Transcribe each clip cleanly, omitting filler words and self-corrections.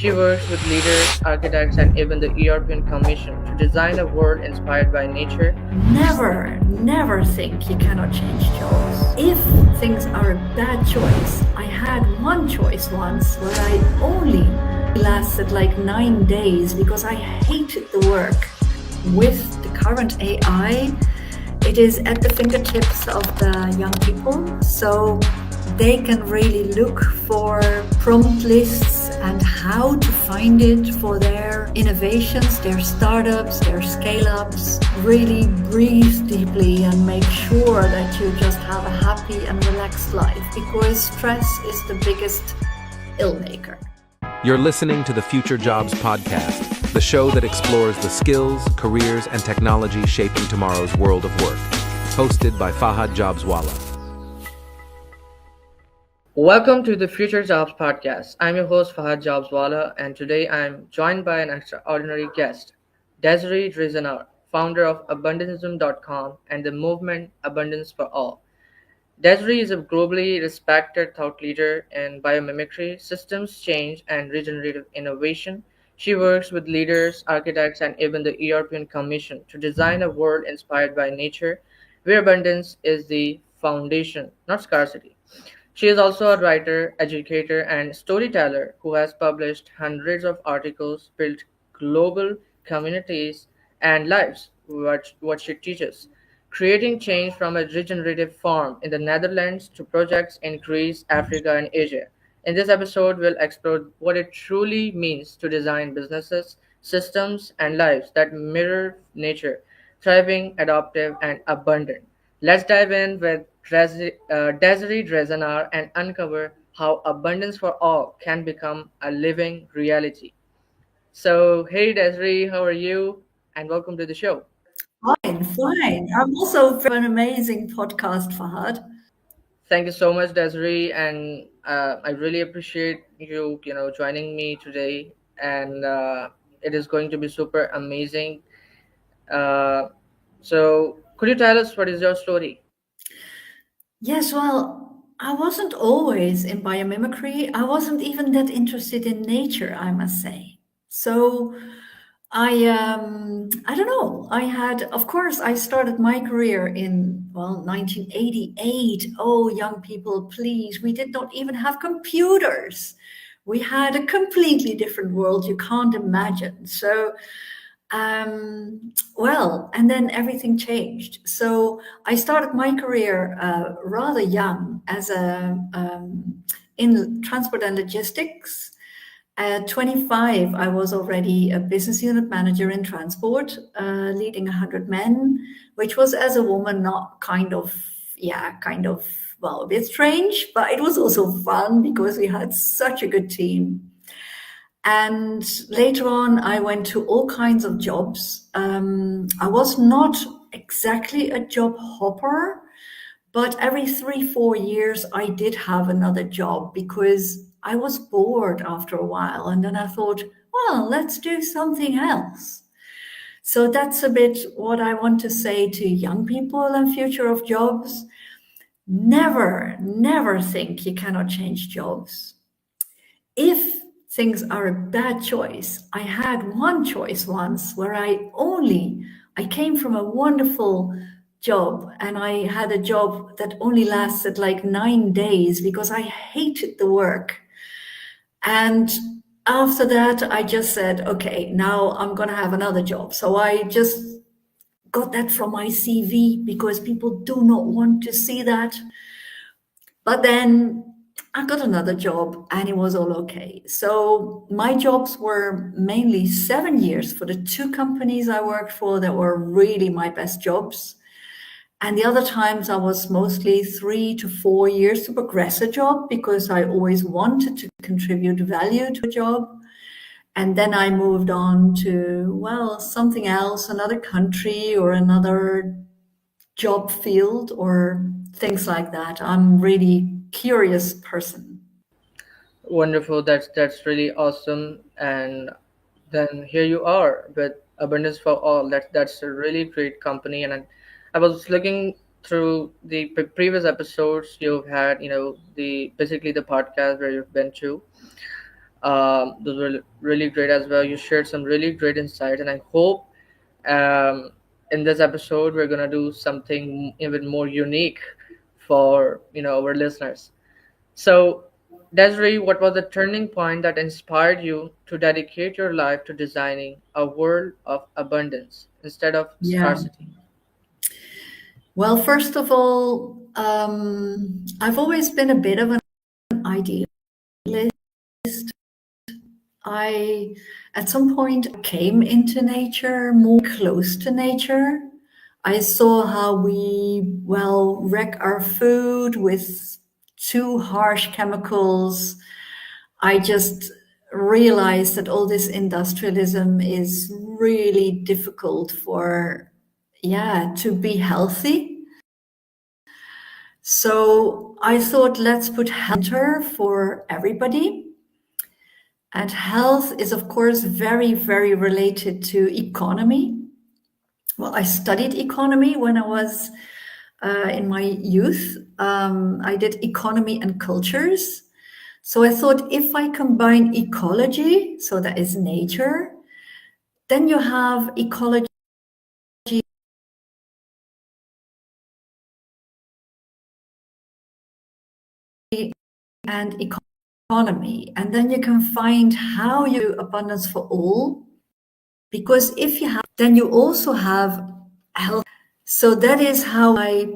She works with leaders, architects, and even the European Commission to design a world inspired by nature. Never think you cannot change jobs. If things are a bad choice, I had one choice once where I only lasted like 9 days because I hated the work. With the current AI, it is at the fingertips of the young people, so they can really look for prompt lists and how to find it for their innovations, their startups, their scale-ups. Really breathe deeply and make sure that you just have a happy and relaxed life, because stress is the biggest ill maker. You're listening to the Future Jobs Podcast, the show that explores the skills, careers, and technology shaping tomorrow's world of work. Hosted by Fahad JobsWala. Welcome to the Future Jobs Podcast. I'm your host, Fahad JobsWala, and today I'm joined by an extraordinary guest, Désirée Driesenaar, founder of abundanism.com and the movement Abundance for All. Désirée is a globally respected thought leader in biomimicry, systems change, and regenerative innovation. She works with leaders, architects, and even the European Commission to design a world inspired by nature, where abundance is the foundation, not scarcity. She is also a writer, educator, and storyteller who has published hundreds of articles, built global communities, and lives. What she teaches, creating change from a regenerative farm in the Netherlands to projects in Greece, Africa, and Asia. In this episode, we'll explore what it truly means to design businesses, systems, and lives that mirror nature, thriving, adaptive, and abundant. Let's dive in with Désirée Driesenaar and uncover how abundance for all can become a living reality. So, hey Desiree, how are you? And welcome to the show. Fine. I'm also for an amazing podcast, Fahad. Thank you so much, Desiree, and I really appreciate you joining me today. And it is going to be super amazing. Uh, so, could you tell us what is your story? Yes, well, I wasn't always in biomimicry. I wasn't even that interested in nature, I must say. So I don't know. I had, of course, I started my career in, well, 1988. Oh, young people, please, we did not even have computers. We had a completely different world you can't imagine. So well, and then everything changed. So I started my career rather young as a in transport and logistics. At 25, I was already a business unit manager in transport, leading 100 men, which was as a woman not kind of, well, a bit strange, but it was also fun because we had such a good team. And later on, I went to all kinds of jobs. I was not exactly a job hopper, but every 3, 4 years, I did have another job because I was bored after a while. And then I thought, well, let's do something else. So that's a bit what I want to say to young people and future of jobs. Never think you cannot change jobs. If things are a bad choice, I had one choice once where I came from a wonderful job and I had a job that only lasted like 9 days because I hated the work. And after that, I just said, okay, now I'm going to have another job. So I just got that from my CV because people do not want to see that. But then I got another job and it was all okay. So my jobs were mainly 7 years for the two companies I worked for that were really my best jobs. And the other times I was mostly 3 to 4 years to progress a job because I always wanted to contribute value to a job. And then I moved on to, well, something else, another country or another job field or things like that. I'm really curious person. Wonderful. That's really awesome. And then here you are with Abundance for All. That's a really great company. And I was looking through the previous episodes you've had. The basically the podcast where you've been to. Those were really great as well. You shared some really great insights, and I hope um, in this episode we're gonna do something even more unique for our listeners. So, Desiree, what was the turning point that inspired you to dedicate your life to designing a world of abundance instead of Yeah. scarcity? Well, first of all, I've always been a bit of an idealist. I, at some point, came into nature, more close to nature. I saw how we, well, wreck our food with too harsh chemicals. I just realized that all this industrialism is really difficult for, yeah, to be healthy. So I thought, let's put health for everybody. And health is, of course, very, very related to economy. Well, I studied economy when I was in my youth. I did economy and cultures. So I thought if I combine ecology, so that is nature, then you have ecology and economy. And then you can find how you do abundance for all. Because if you have, then you also have health. So that is how I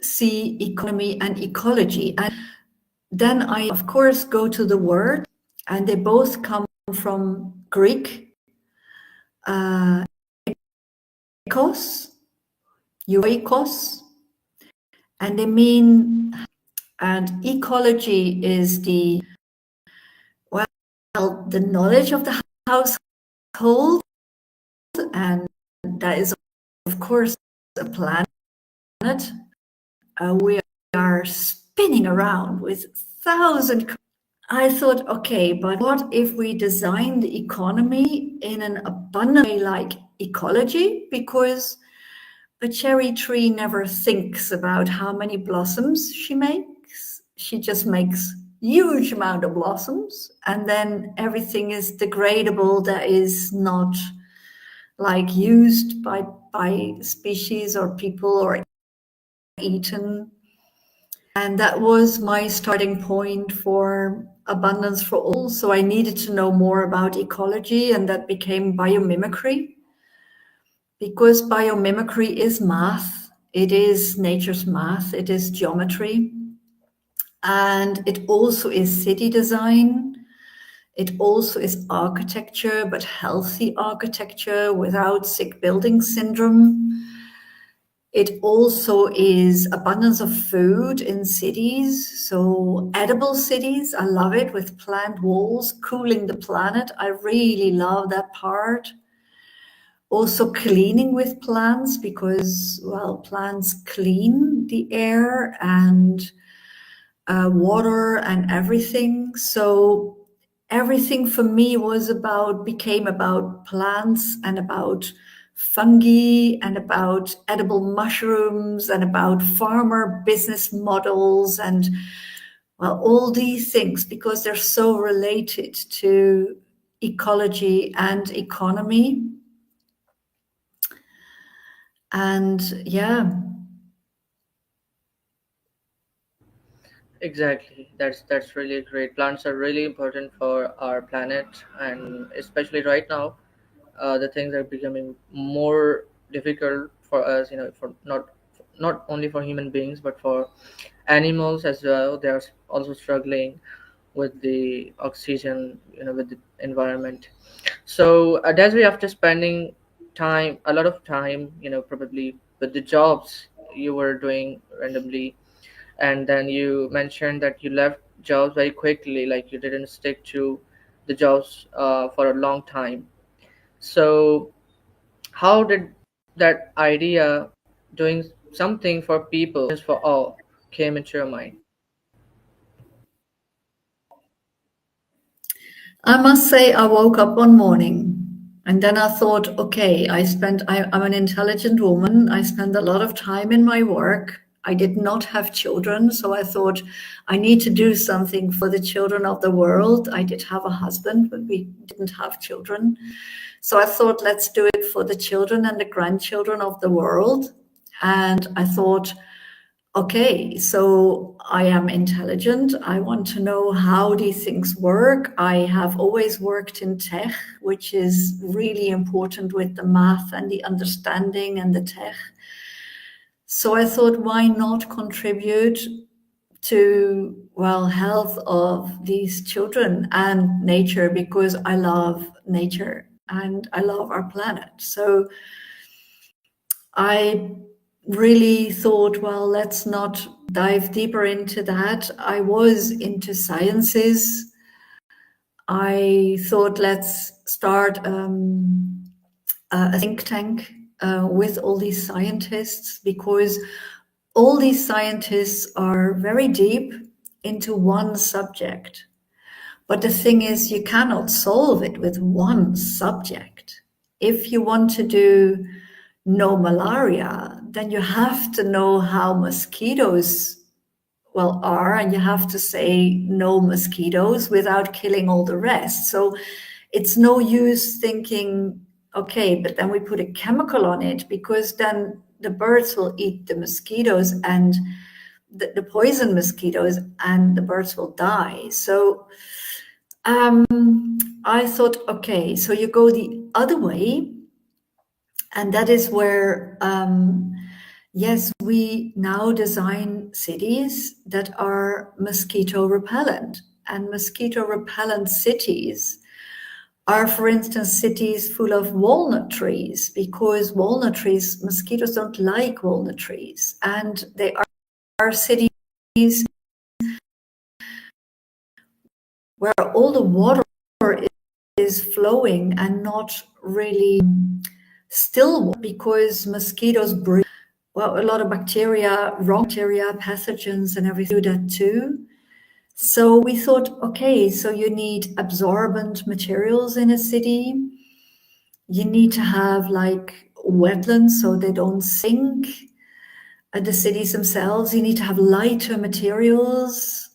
see economy and ecology. And then I, of course, go to the word, and they both come from Greek, ekos, euekos, and they mean, and ecology is the, well, the knowledge of the household, and that is, of course, a planet. We are spinning around with thousand. I thought, okay, but what if we design the economy in an abundant way like ecology? Because a cherry tree never thinks about how many blossoms she makes. She just makes huge amount of blossoms, and then everything is degradable that is not like used by species or people or eaten. And that was my starting point for abundance for all. So I needed to know more about ecology, and that became biomimicry, because biomimicry is math. It is nature's math. It is geometry. And it also is city design. It also is architecture, but healthy architecture without sick building syndrome. It also is abundance of food in cities, so edible cities. I love it, with plant walls, cooling the planet. I really love that part. Also cleaning with plants, because, well, plants clean the air and water and everything. So everything for me became about plants and about fungi and about edible mushrooms and about farmer business models and, well, all these things, because they're so related to ecology and economy. And yeah. Exactly. That's really great. Plants are really important for our planet, and especially right now, the things are becoming more difficult for us. For not only for human beings but for animals as well. They are also struggling with the oxygen, with the environment. So, Desiree, after spending a lot of time, probably with the jobs you were doing randomly, and then you mentioned that you left jobs very quickly, like you didn't stick to the jobs for a long time. So, how did that idea doing something for people, for all, came into your mind? I must say, I woke up one morning and then I thought, okay, I'm an intelligent woman. I spend a lot of time in my work. I did not have children, so I thought I need to do something for the children of the world. I did have a husband, but we didn't have children. So I thought, let's do it for the children and the grandchildren of the world. And I thought, okay, so I am intelligent. I want to know how these things work. I have always worked in tech, which is really important with the math and the understanding and the tech. So I thought, why not contribute to, well, health of these children and nature, because I love nature and I love our planet. So I really thought, well, let's not dive deeper into that. I was into sciences. I thought, let's start a think tank with all these scientists, because all these scientists are very deep into one subject. But the thing is, you cannot solve it with one subject. If you want to do no malaria, then you have to know how mosquitoes are, and you have to say no mosquitoes without killing all the rest. So it's no use thinking, okay, but then we put a chemical on it, because then the birds will eat the mosquitoes and the poison mosquitoes, and the birds will die. So I thought, okay, so you go the other way. And that is where, yes, we now design cities that are mosquito repellent. And mosquito repellent cities are, for instance, cities full of walnut trees, because walnut trees, mosquitoes don't like walnut trees. And they are cities where all the water is flowing and not really still, because mosquitoes breed, well, a lot of bacteria, wrong bacteria, pathogens, and everything do that too. So we thought, okay, so you need absorbent materials in a city. You need to have like wetlands so they don't sink the cities themselves. You need to have lighter materials,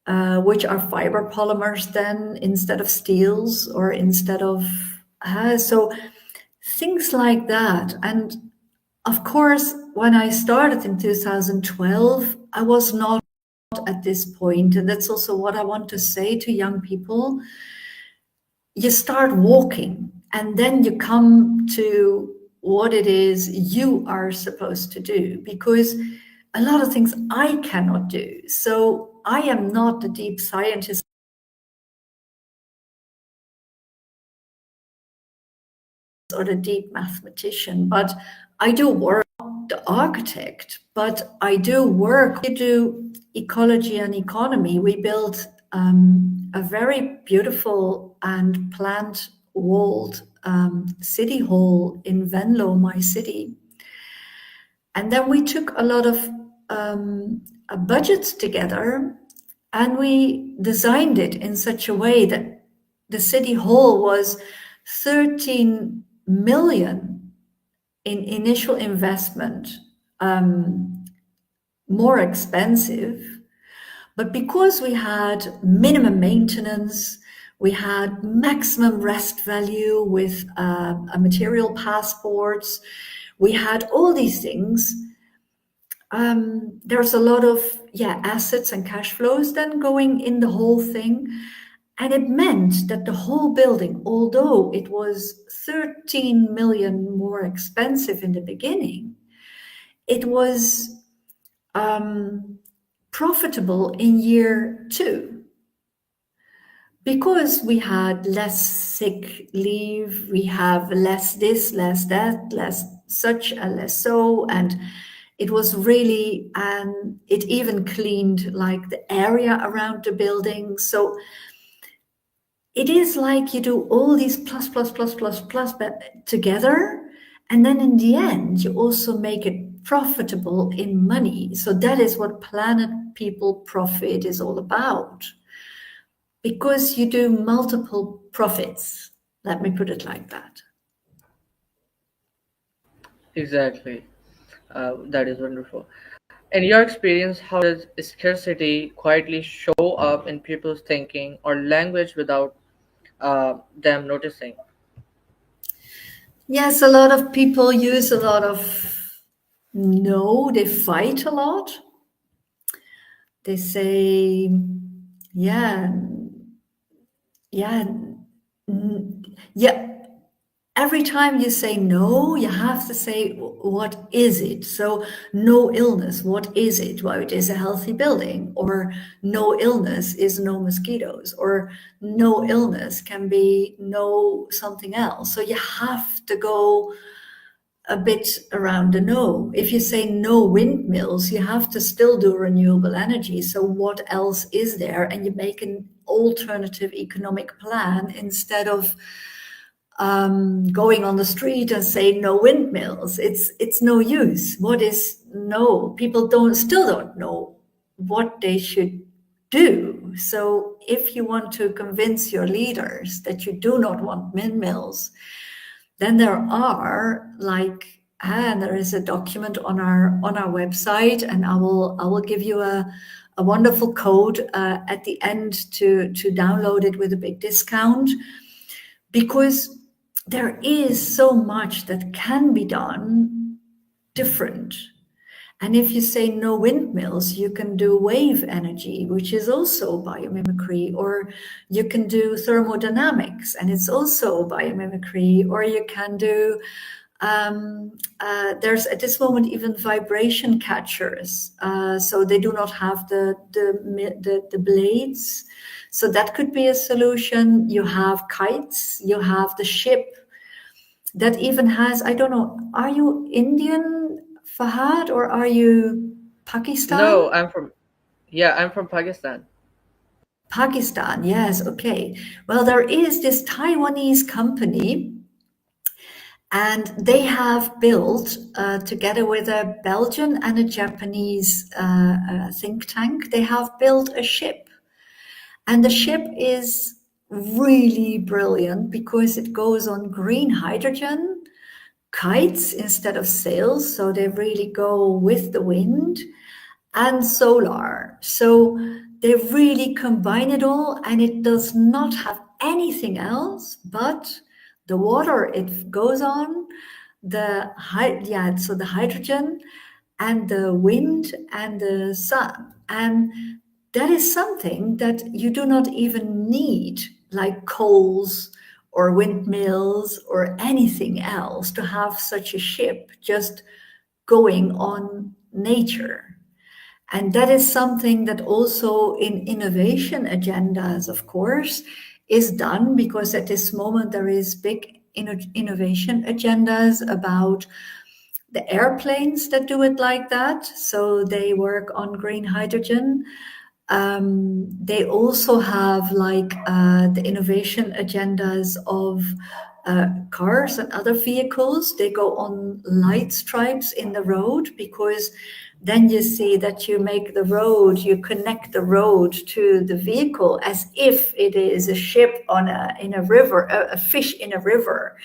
which are fiber polymers then, instead of steels or instead of so things like that. And of course, when I started in 2012, I was not at this point. And that's also what I want to say to young people. You start walking, and then you come to what it is you are supposed to do, because a lot of things I cannot do. So I am not a deep scientist or a deep mathematician, but I do work the architect, but I do work. We do ecology and economy. We built a very beautiful and plant-walled city hall in Venlo, my city. And then we took a lot of budgets together, and we designed it in such a way that the city hall was 13 million in initial investment, more expensive. But because we had minimum maintenance, we had maximum rest value with a material passports, we had all these things. There's a lot of assets and cash flows then going in the whole thing. And it meant that the whole building, although it was 13 million more expensive in the beginning, it was profitable in year 2. Because we had less sick leave, we have less this, less that, less such and less so, and it was really, and it even cleaned like the area around the building. So it is like you do all these plus together, and then in the end, you also make it profitable in money. So that is what Planet People Profit is all about. Because you do multiple profits. Let me put it like that. Exactly. That is wonderful. In your experience, how does scarcity quietly show up in people's thinking or language without them noticing? Yes, a lot of people use a lot of no, they fight a lot. They say, yeah, yeah, yeah. Every time you say no, you have to say, what is it? So, no illness, what is it? Well, it is a healthy building, or no illness is no mosquitoes, or no illness can be no something else. So, you have to go a bit around the no. If you say no windmills, you have to still do renewable energy. So, what else is there? And you make an alternative economic plan instead of going on the street and say no windmills. It's no use. What is no? People don't know what they should do. So if you want to convince your leaders that you do not want windmills, then there are and there is a document on our website, and I will give you a wonderful code at the end to download it with a big discount, because there is so much that can be done different. And if you say no windmills, you can do wave energy, which is also biomimicry, or you can do thermodynamics, and it's also biomimicry, or you can do there's at this moment even vibration catchers, so they do not have the blades. So that could be a solution. You have kites, you have the ship that even has, I don't know, are you Indian, Fahad, or are you Pakistan? No, I'm from Pakistan. Pakistan, yes, okay. Well, there is this Taiwanese company, and they have built, together with a Belgian and a Japanese think tank, they have built a ship. And the ship is really brilliant because it goes on green hydrogen, kites instead of sails, so they really go with the wind, and solar. So they really combine it all, and it does not have anything else but the water it goes on, the hydrogen and the wind and the sun. And that is something that you do not even need, like coals or windmills or anything else, to have such a ship just going on nature. And that is something that also in innovation agendas, of course, is done, because at this moment there is big innovation agendas about the airplanes that do it like that. So they work on green hydrogen. They also have the innovation agendas of cars and other vehicles. They go on light stripes in the road, because then you see that you make the road, you connect the road to the vehicle as if it is a ship in a river, a fish in a river.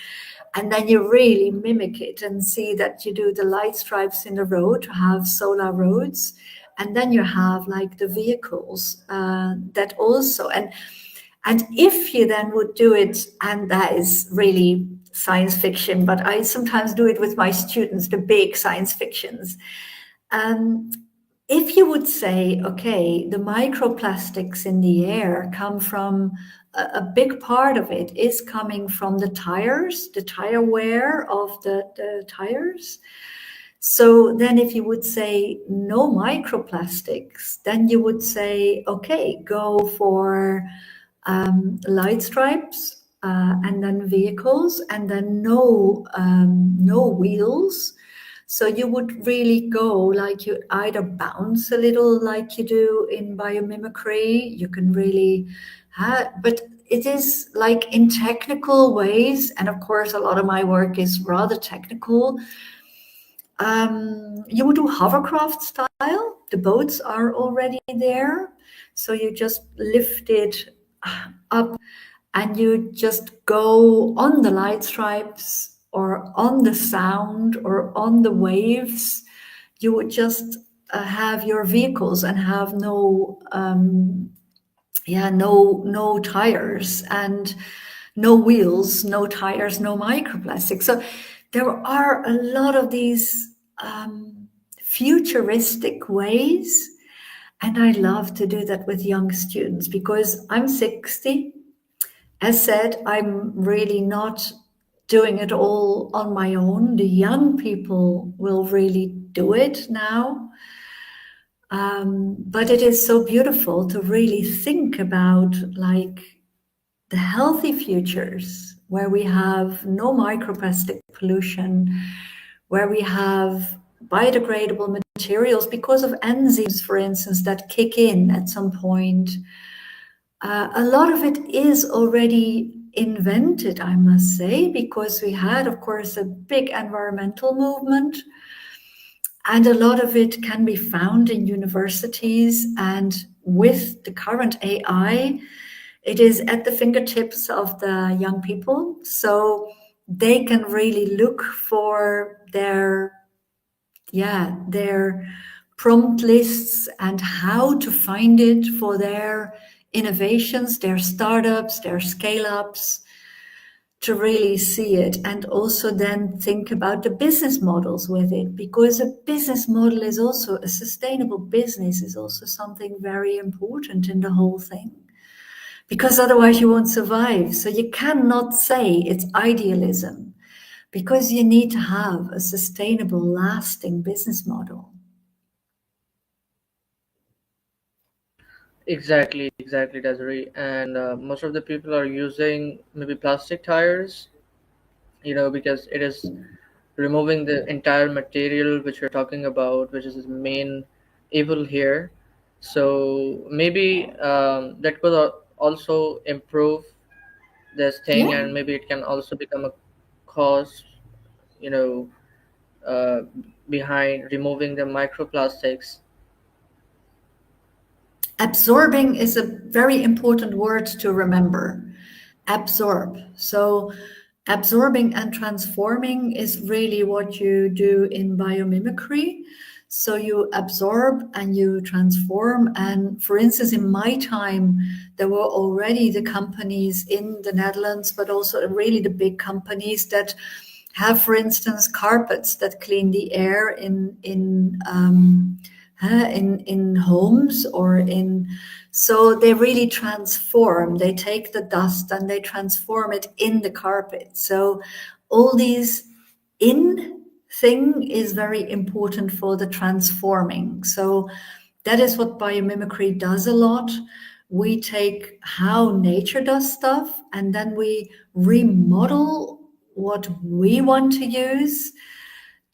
And then you really mimic it and see that you do the light stripes in the road to have solar roads. And then you have the vehicles that also, and if you then would do it, and that is really science fiction, but I sometimes do it with my students, the big science fictions. If you would say, okay, the microplastics in the air come from, a big part of it is coming from the tires, the tire wear of the tires. So then if you would say no microplastics, then you would say, okay, go for light stripes, and then vehicles, and then no wheels. So you would really go you either bounce a little like you do in biomimicry. You can really, but it is in technical ways. And of course, a lot of my work is rather technical. You would do hovercraft style. The boats are already there. So you just lift it up and you just go on the light stripes or on the sound or on the waves. You would just have your vehicles and have no tires and no wheels, no tires, no microplastics. So there are a lot of these futuristic ways. And I love to do that with young students because I'm 60. As said, I'm really not doing it all on my own. The young people will really do it now. But it is so beautiful to really think about like the healthy futures where we have no microplastic pollution, where we have biodegradable materials because of enzymes, for instance, that kick in at some point. A lot of it is already invented, I must say, because we had, of course, a big environmental movement. And a lot of it can be found in universities. And with the current AI, it is at the fingertips of the young people. So they can really look for their prompt lists and how to find it for their innovations, their startups, their scale-ups, to really see it, and also then think about the business models with it, because a business model is also a sustainable business is also something very important in the whole thing, because otherwise you won't survive. So you cannot say it's idealism, because you need to have a sustainable, lasting business model. Exactly, Desiree. And most of the people are using maybe plastic tires, because it is removing the entire material which we're talking about, which is the main evil here. So maybe that could also improve this thing, Yeah, and maybe it can also become a cause, you know, uh, behind removing the microplastics. absorbing is a very important word to remember. Absorb. So absorbing and transforming is really what you do in biomimicry. So you absorb and you transform. And for instance, in my time, there were already the companies in the Netherlands, but also really the big companies that have, for instance, carpets that clean the air in homes or in. So they really transform. They take the dust and they transform it in the carpet. So all these in thing is very important for the transforming. So that is what biomimicry does a lot. We take how nature does stuff and then we remodel what we want to use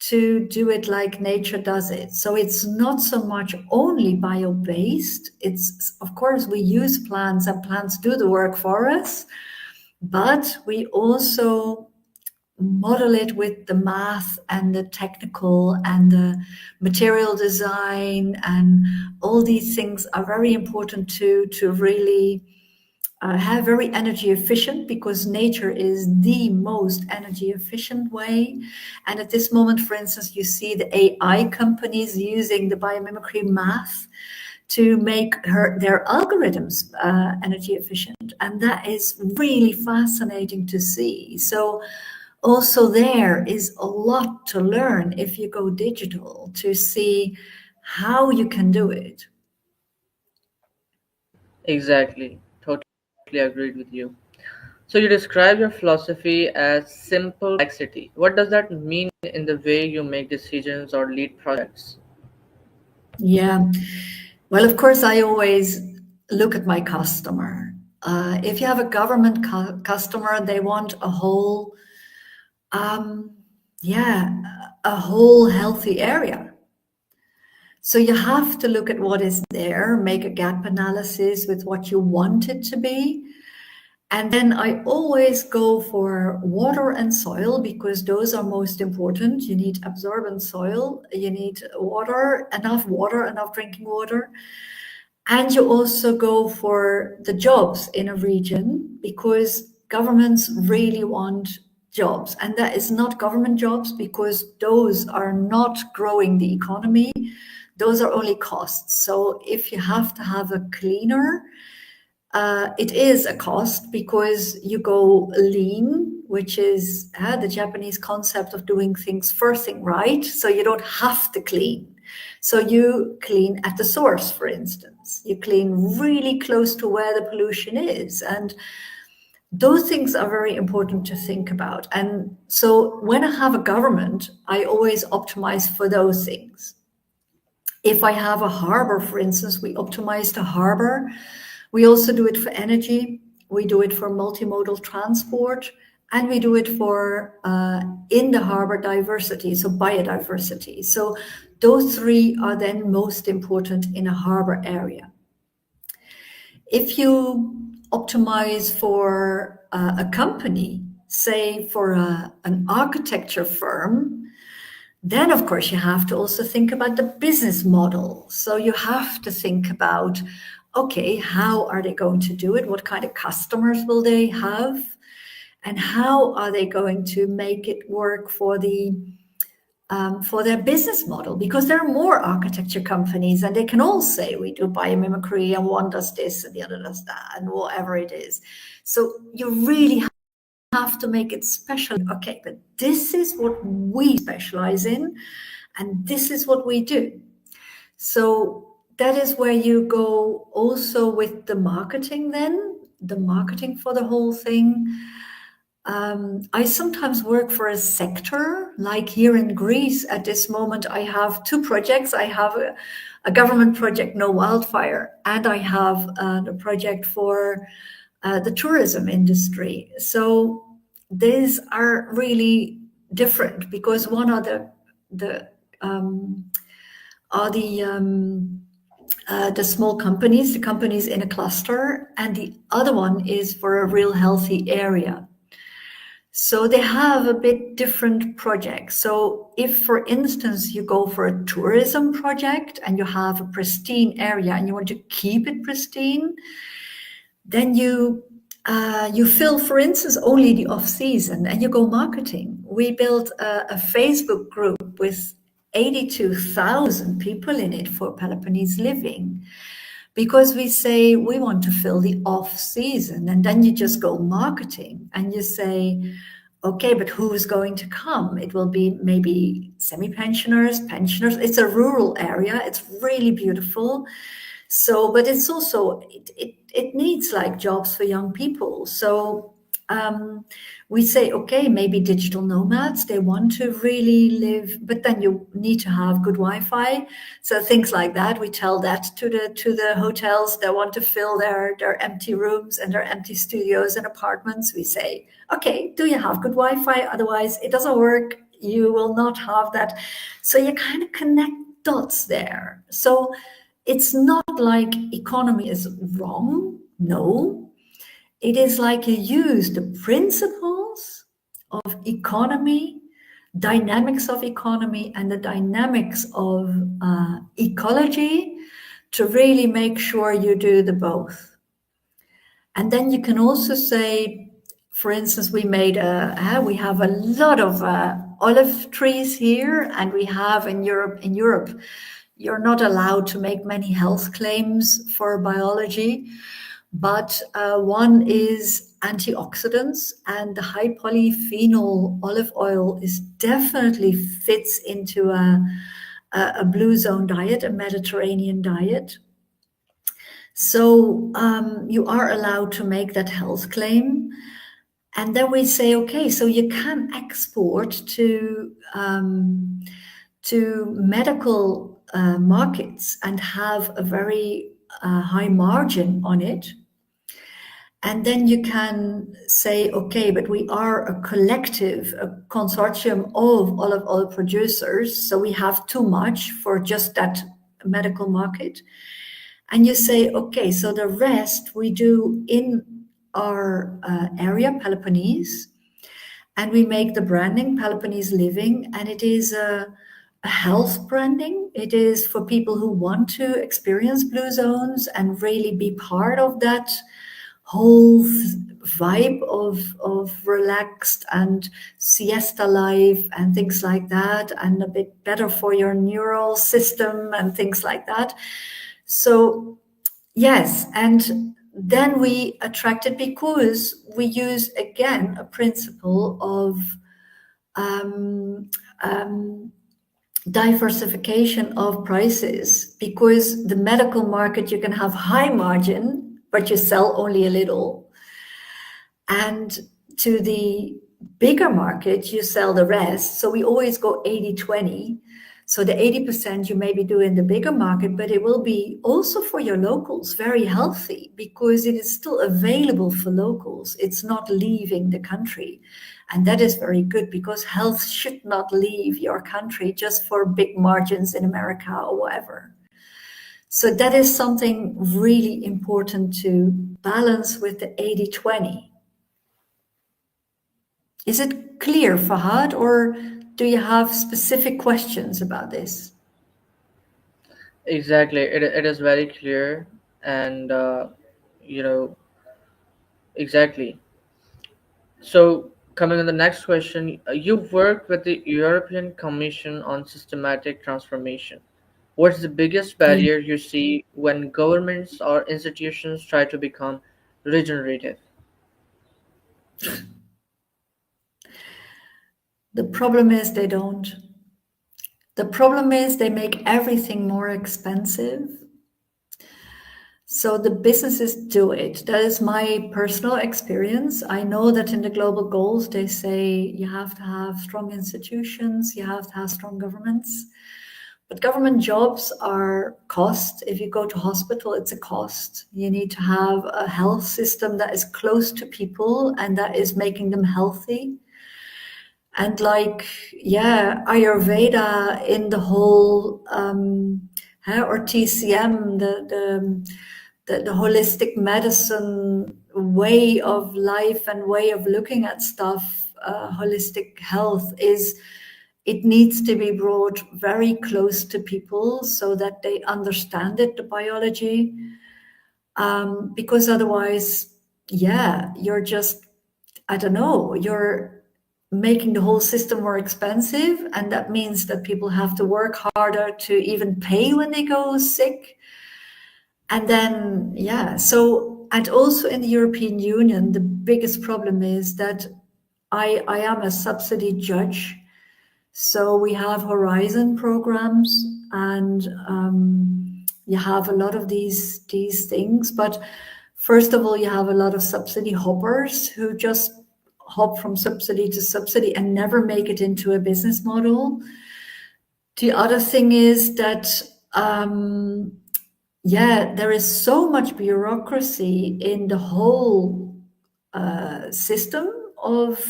to do it like nature does it. So it's not so much only bio-based. It's, of course, we use plants and plants do the work for us, but we also model it with the math and the technical and the material design, and all these things are very important to really have very energy efficient, because nature is the most energy efficient way. And at this moment, for instance, you see the AI companies using the biomimicry math to make their algorithms energy efficient. And that is really fascinating to see. So also there is a lot to learn if you go digital to see how you can do it. Exactly, totally agreed with you. So you describe your philosophy as simple complexity. What does that mean in the way you make decisions or lead projects? Yeah. Well, of course, I always look at my customer. If you have a government customer, they want a whole, um, yeah, a whole healthy area. So you have to look at what is there, make a gap analysis with what you want it to be. And then I always go for water and soil, because those are most important. You need absorbent soil, you need water, enough drinking water. And you also go for the jobs in a region, because governments really want jobs. And that is not government jobs, because those are not growing the economy. Those are only costs. So if you have to have a cleaner, it is a cost because you go lean, which is the Japanese concept of doing things first thing right. So you don't have to clean. So you clean at the source, for instance. You clean really close to where the pollution is. And those things are very important to think about. And so when I have a government, I always optimize for those things. If I have a harbor, for instance, we optimize the harbor. We also do it for energy. We do it for multimodal transport. And we do it for in the harbor diversity, so biodiversity. So those three are then most important in a harbor area. If you optimize for a company, say for an architecture firm, then of course you have to also think about the business model. So you have to think about, okay, how are they going to do it? What kind of customers will they have? And how are they going to make it work for their business model? Because there are more architecture companies and they can all say we do biomimicry and one does this and the other does that and whatever it is. So you really have to make it special. Okay, but this is what we specialize in and this is what we do. So that is where you go also with the marketing then, the marketing for the whole thing. I sometimes work for a sector, like here in Greece at this moment, I have two projects. I have a government project, No Wildfire, and I have a project for the tourism industry. So these are really different because one are the small companies, the companies in a cluster, and the other one is for a real healthy area. So they have a bit different projects. So if, for instance, you go for a tourism project and you have a pristine area and you want to keep it pristine, then you fill, for instance, only the off season and you go marketing. We built a Facebook group with 82,000 people in it for Peloponnese living, because we say we want to fill the off season, and then you just go marketing and you say, okay, but who is going to come? It will be maybe semi-pensioners, pensioners. It's a rural area. It's really beautiful. So, but it's also, it needs like jobs for young people. So we say, okay, maybe digital nomads, they want to really live, but then you need to have good Wi-Fi. So things like that, we tell that to the hotels that want to fill their empty rooms and their empty studios and apartments. We say, okay, do you have good Wi-Fi? Otherwise it doesn't work. You will not have that. So you kind of connect dots there. So it's not like economy is wrong. No. It is like you use the principles of economy, dynamics of economy, and the dynamics of ecology to really make sure you do the both. And then you can also say, for instance, we have a lot of olive trees here, and we have in Europe, you're not allowed to make many health claims for biology. But one is antioxidants, and the high polyphenol olive oil is definitely fits into a blue zone diet, a Mediterranean diet. So you are allowed to make that health claim. And then we say, okay, so you can export to medical markets and have a very high margin on it. And then you can say, okay, but we are a collective, a consortium of olive oil producers, so we have too much for just that medical market. And you say, okay, so the rest we do in our area, Peloponnese, and we make the branding Peloponnese Living, and it is a health branding. It is for people who want to experience blue zones and really be part of that whole vibe of relaxed and siesta life and things like that, and a bit better for your neural system and things like that. So yes, and then we attracted because we use again a principle of diversification of prices, because the medical market, you can have high margin, but you sell only a little. And to the bigger market, you sell the rest. So we always go 80-20. So the 80% you maybe do in the bigger market, but it will be also for your locals very healthy, because it is still available for locals. It's not leaving the country. And that is very good, because health should not leave your country just for big margins in America or whatever. So that is something really important to balance with the 80-20. Is it clear, Fahad, or do you have specific questions about this? Exactly. It is very clear, and you know, exactly. So, coming to the next question, you've worked with the European Commission on systematic transformation. What's the biggest Yeah. barrier you see when governments or institutions try to become regenerative? The problem is they don't. The problem is they make everything more expensive. So the businesses do it. That is my personal experience. I know that in the global goals, they say you have to have strong institutions, you have to have strong governments. But government jobs are cost. If you go to hospital, it's a cost. You need to have a health system that is close to people and that is making them healthy. And like, yeah, Ayurveda in the whole, or TCM, the holistic medicine way of life and way of looking at stuff, holistic health is, it needs to be brought very close to people so that they understand it, the biology, because otherwise, yeah, you're just, I don't know, you're making the whole system more expensive, and that means that people have to work harder to even pay when they go sick. And then, yeah, so, and also in the European Union, the biggest problem is that I am a subsidy judge. So we have Horizon programs, and you have a lot of these things. But first of all, you have a lot of subsidy hoppers who just hop from subsidy to subsidy and never make it into a business model. The other thing is that, yeah, there is so much bureaucracy in the whole system of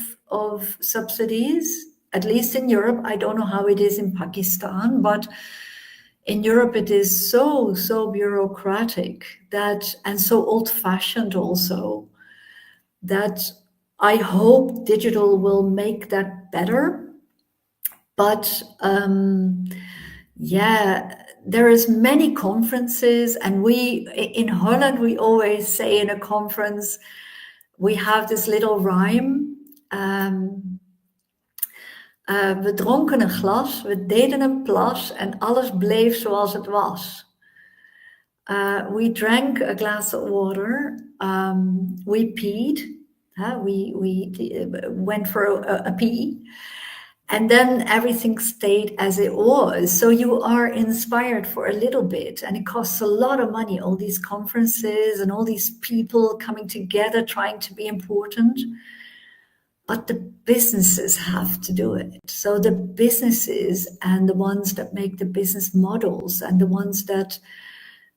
subsidies, at least in Europe. I don't know how it is in Pakistan, but in Europe it is so bureaucratic that, and so old-fashioned also, that I hope digital will make that better. But yeah, there is many conferences, and we in Holland, we always say in a conference, we have this little rhyme. We dronken een glas, we deden een plas en alles bleef zoals het was. We drank a glass of water, we peed, we went for a pee, and then everything stayed as it was. So you are inspired for a little bit, and it costs a lot of money, all these conferences and all these people coming together trying to be important. But the businesses have to do it. So the businesses and the ones that make the business models and the ones that,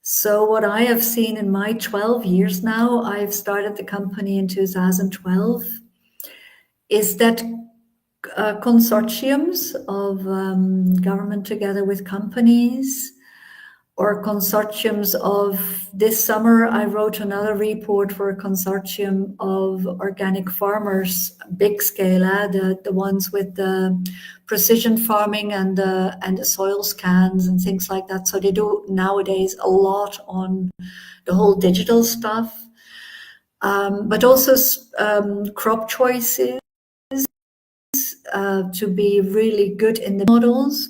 so what I have seen in my 12 years now, I've started the company in 2012, is that consortiums of government together with companies, or consortiums of, this summer I wrote another report for a consortium of organic farmers, big scale, the ones with the precision farming and the soil scans and things like that. So they do nowadays a lot on the whole digital stuff. but also crop choices to be really good in the models.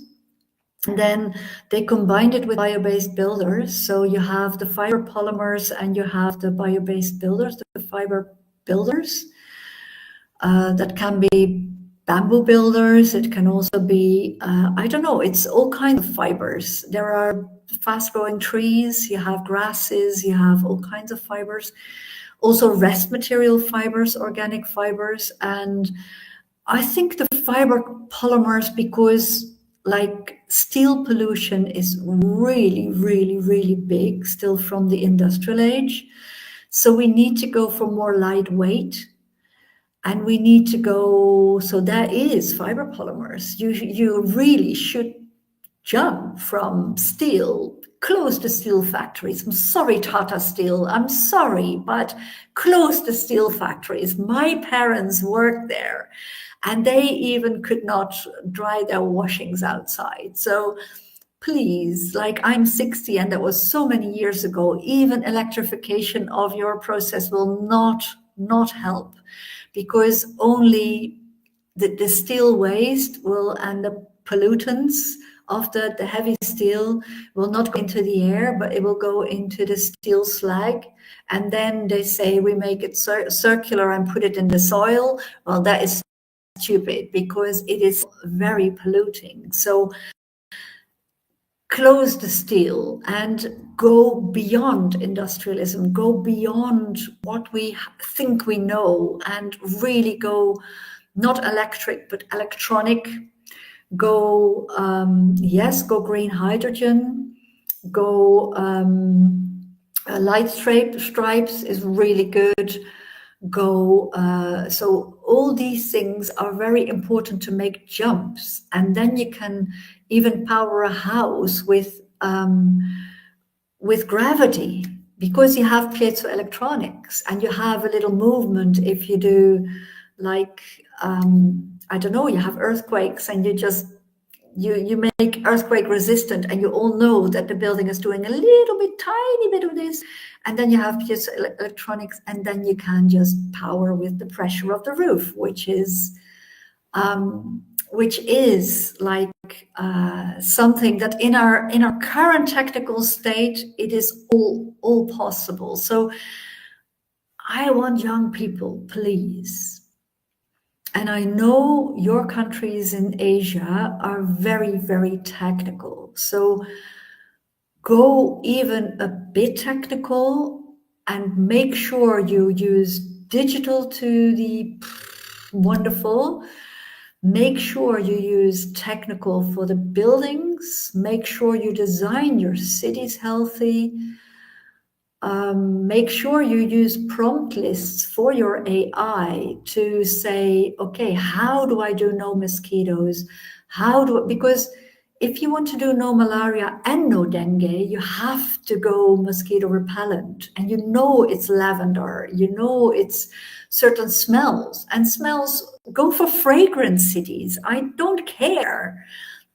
And then they combined it with bio-based builders. So you have the fiber polymers and you have the bio-based builders, the fiber builders. That can be bamboo builders. It can also be, I don't know, it's all kinds of fibers. There are fast-growing trees, you have grasses, you have all kinds of fibers. Also rest material fibers, organic fibers. And I think the fiber polymers, because like steel pollution is really, really, really big still from the industrial age. So we need to go for more lightweight. And we need to go, so that is fiber polymers. You really should jump from steel, close to steel factories. I'm sorry, Tata Steel, I'm sorry, but close to steel factories. My parents worked there and they even could not dry their washings outside. So please, like I'm 60 and that was so many years ago, even electrification of your process will not help, because only the steel waste will, and the pollutants of the heavy steel will not go into the air, but it will go into the steel slag. And then they say we make it circular and put it in the soil. Well, that is stupid because it is very polluting. So close the steel and go beyond industrialism, go beyond what we think we know, and really go not electric but electronic. Go go green hydrogen. Go light stripes is really good. Go so all these things are very important to make jumps, and then you can even power a house with gravity, because you have piezoelectronics and you have a little movement. If you do, like I don't know, you have earthquakes and you make earthquake resistant, and you all know that the building is doing a little bit, tiny bit of this, and then you have piezoelectronics, and then you can just power with the pressure of the roof, which is like something that in our current technical state, it is all possible. So I want young people, please. And I know your countries in Asia are very, very technical. So go even a bit technical and make sure you use digital to the wonderful. Make sure you use technical for the buildings. Make sure you design your cities healthy. Make sure you use prompt lists for your AI to say, okay, how do I do no mosquitoes? Because if you want to do no malaria and no dengue, you have to go mosquito repellent. And you know it's lavender, you know it's certain smells. And smells, go for fragrance cities. I don't care.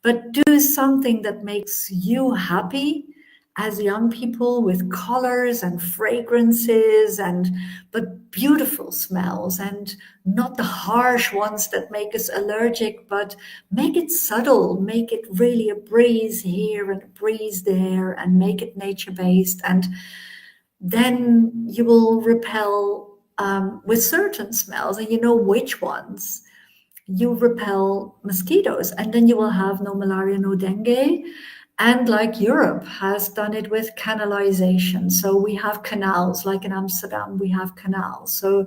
But do something that makes you happy as young people, with colors and fragrances, but beautiful smells, and not the harsh ones that make us allergic, but make it subtle, make it really a breeze here and a breeze there, and make it nature-based. And then you will repel with certain smells, and you know which ones. You repel mosquitoes, and then you will have no malaria, no dengue. And like Europe has done it with canalization. So we have canals, like in Amsterdam, we have canals. So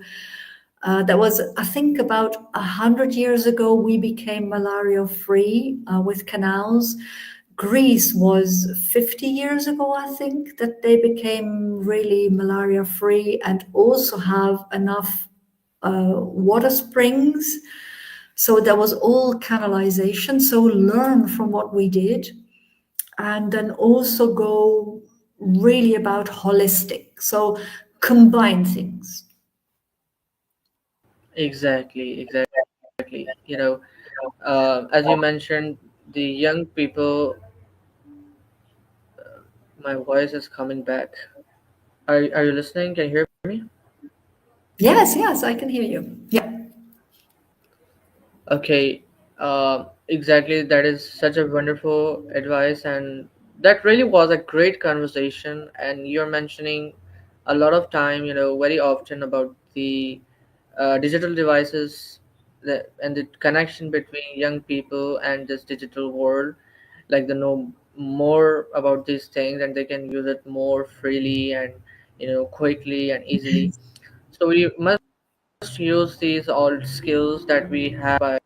that was, I think, about 100 years ago, we became malaria free with canals. Greece was 50 years ago, I think, that they became really malaria free and also have enough water springs. So there was all canalization. So learn from what we did. And then also go really about holistic. So combine things. Exactly. As you mentioned, the young people. My voice is coming back. Are you listening? Can you hear me? Yes, I can hear you. Yeah. Okay, exactly. That is such a wonderful advice, and that really was a great conversation. And you're mentioning a lot of time, very often about the digital devices and the connection between young people and this digital world. Like they know more about these things, and they can use it more freely and quickly and easily. So we must use these old skills that we have by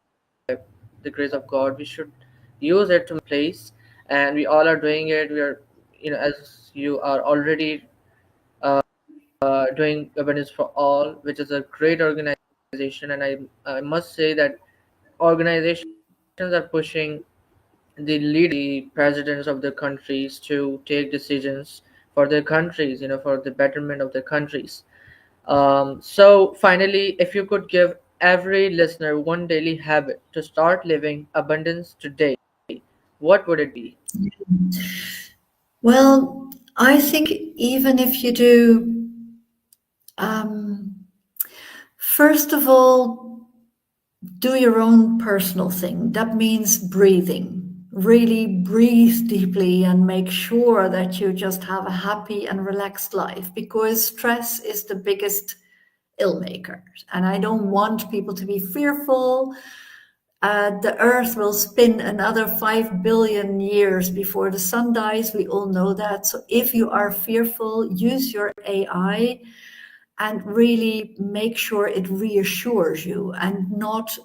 the grace of God. We should use it to place, and we all are doing it. We are, as you are already doing Abundance for All, which is a great organization, and I must say that organizations are pushing the leaders, the presidents of the countries to take decisions for their countries, for the betterment of their countries. So, finally, if you could give every listener one daily habit to start living abundance today, what would it be? Well, I think even if you do, um, first of all, do your own personal thing. That means breathing. Really breathe deeply and make sure that you just have a happy and relaxed life, because stress is the biggest ill maker. And I don't want people to be fearful. The earth will spin another 5 billion years before the sun dies. We all know that. So if you are fearful, use your AI and really make sure it reassures you and not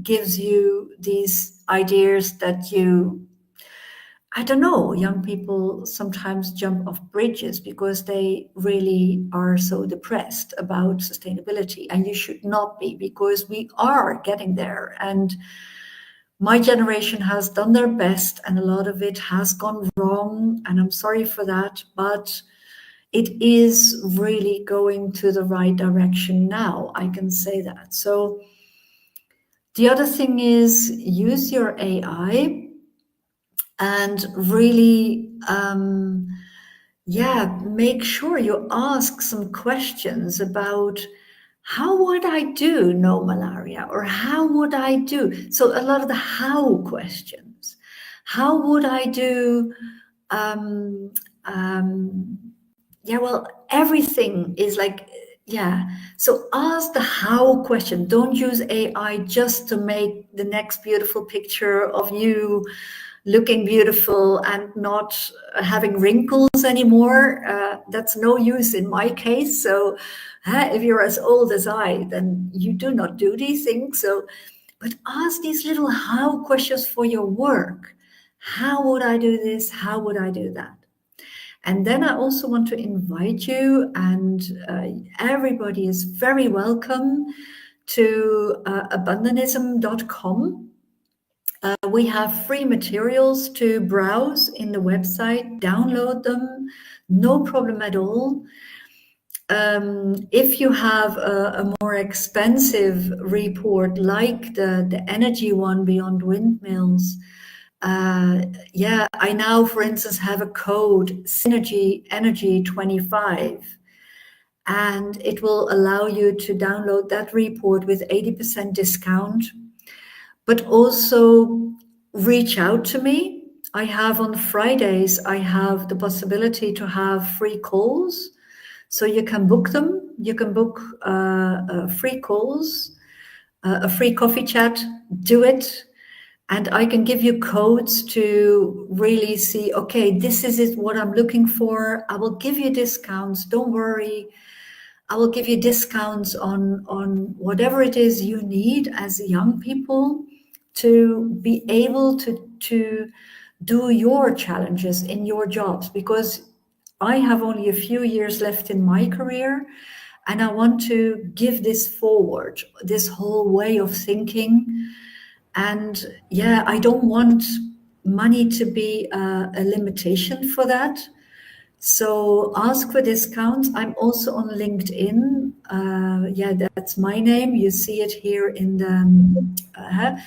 gives you these ideas that you, I don't know, young people sometimes jump off bridges because they really are so depressed about sustainability. And you should not be, because we are getting there. And my generation has done their best, and a lot of it has gone wrong. And I'm sorry for that. But it is really going to the right direction now. I can say that. So the other thing is use your AI and really, make sure you ask some questions about how would I do no malaria, or how would I do? So a lot of the how questions. How would I do? Um, um, well, everything is like, yeah. So ask the how question. Don't use AI just to make the next beautiful picture of you looking beautiful and not having wrinkles anymore. That's no use in my case. So if you're as old as I, then you do not do these things. So, but ask these little how questions for your work. How would I do this? How would I do that? And then I also want to invite you, and everybody is very welcome to abundanism.com. We have free materials to browse in the website, download them, no problem at all. If you have a more expensive report like the energy one, Beyond Windmills, I now, for instance, have a code Synergy Energy 25, and it will allow you to download that report with 80% discount. But also reach out to me. I have on Fridays, I have the possibility to have free calls. So you can book them. You can book free calls, a free coffee chat, do it. And I can give you codes to really see, okay, this is it, what I'm looking for. I will give you discounts. Don't worry. I will give you discounts on whatever it is you need as young people to be able to do your challenges in your jobs, because I have only a few years left in my career, and I want to give this forward, this whole way of thinking. And I don't want money to be a limitation for that. So ask for discounts. I'm also on LinkedIn. Yeah, that's my name. You see it here in the.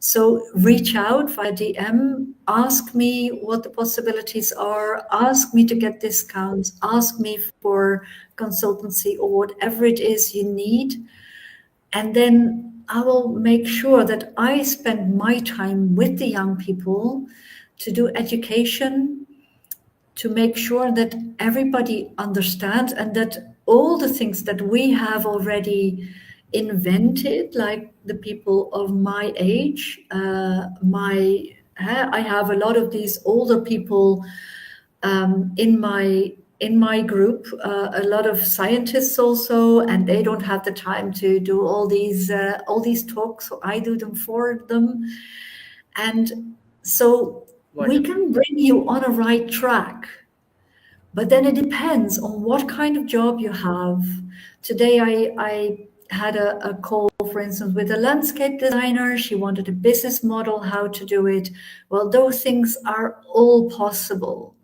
So reach out via DM, ask me what the possibilities are, ask me to get discounts, ask me for consultancy or whatever it is you need. And then I will make sure that I spend my time with the young people to do education, to make sure that everybody understands and that all the things that we have already invented, like the people of my age, I have a lot of these older people in my group, a lot of scientists also, and they don't have the time to do all these talks, so I do them for them. And so we Wonderful. can bring you on a right track, but then it depends on what kind of job you have. Today I had a call, for instance, with a landscape designer. She wanted a business model, how to do it. Well, those things are all possible.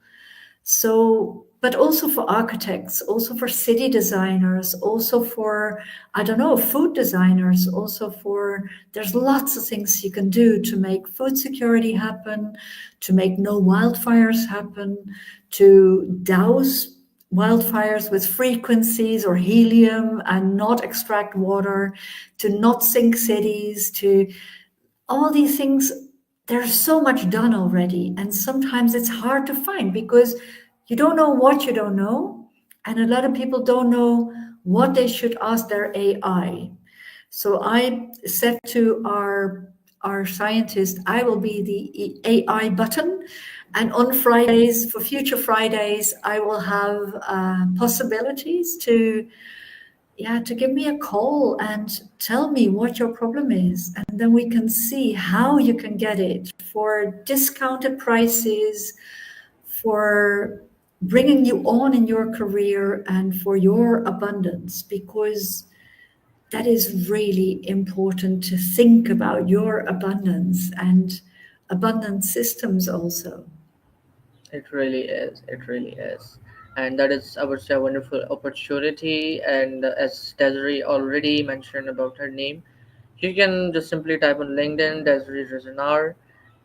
So, but also for architects, also for city designers, also for, I don't know, food designers, also for, there's lots of things you can do to make food security happen, to make no wildfires happen, to douse wildfires with frequencies or helium and not extract water, to not sink cities, to all these things. There's so much done already, and sometimes it's hard to find because you don't know what you don't know, and a lot of people don't know what they should ask their AI. So I said to our scientist, I will be the AI button, and on Fridays, for future Fridays, I will have possibilities to, yeah, to give me a call and tell me what your problem is. And then we can see how you can get it for discounted prices, for bringing you on in your career and for your abundance, because that is really important to think about your abundance and abundance systems also. It really is. It really is. And that is, I would say, a wonderful opportunity. And as Desiree already mentioned about her name, you can just simply type on LinkedIn, Desiree Driesenaar,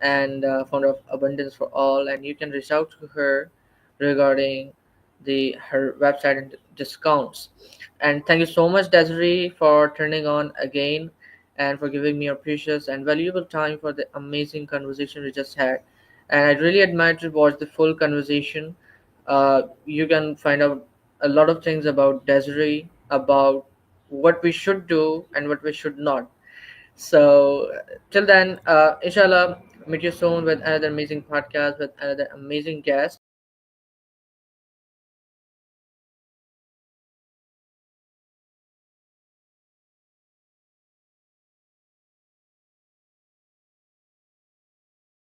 and founder of Abundance for All, and you can reach out to her regarding the her website and discounts. And thank you so much, Desiree, for turning on again and for giving me your precious and valuable time for the amazing conversation we just had. And I really admire to watch the full conversation. You can find out a lot of things about Desiree, about what we should do and what we should not. So till then, inshallah, meet you soon with another amazing podcast with another amazing guest.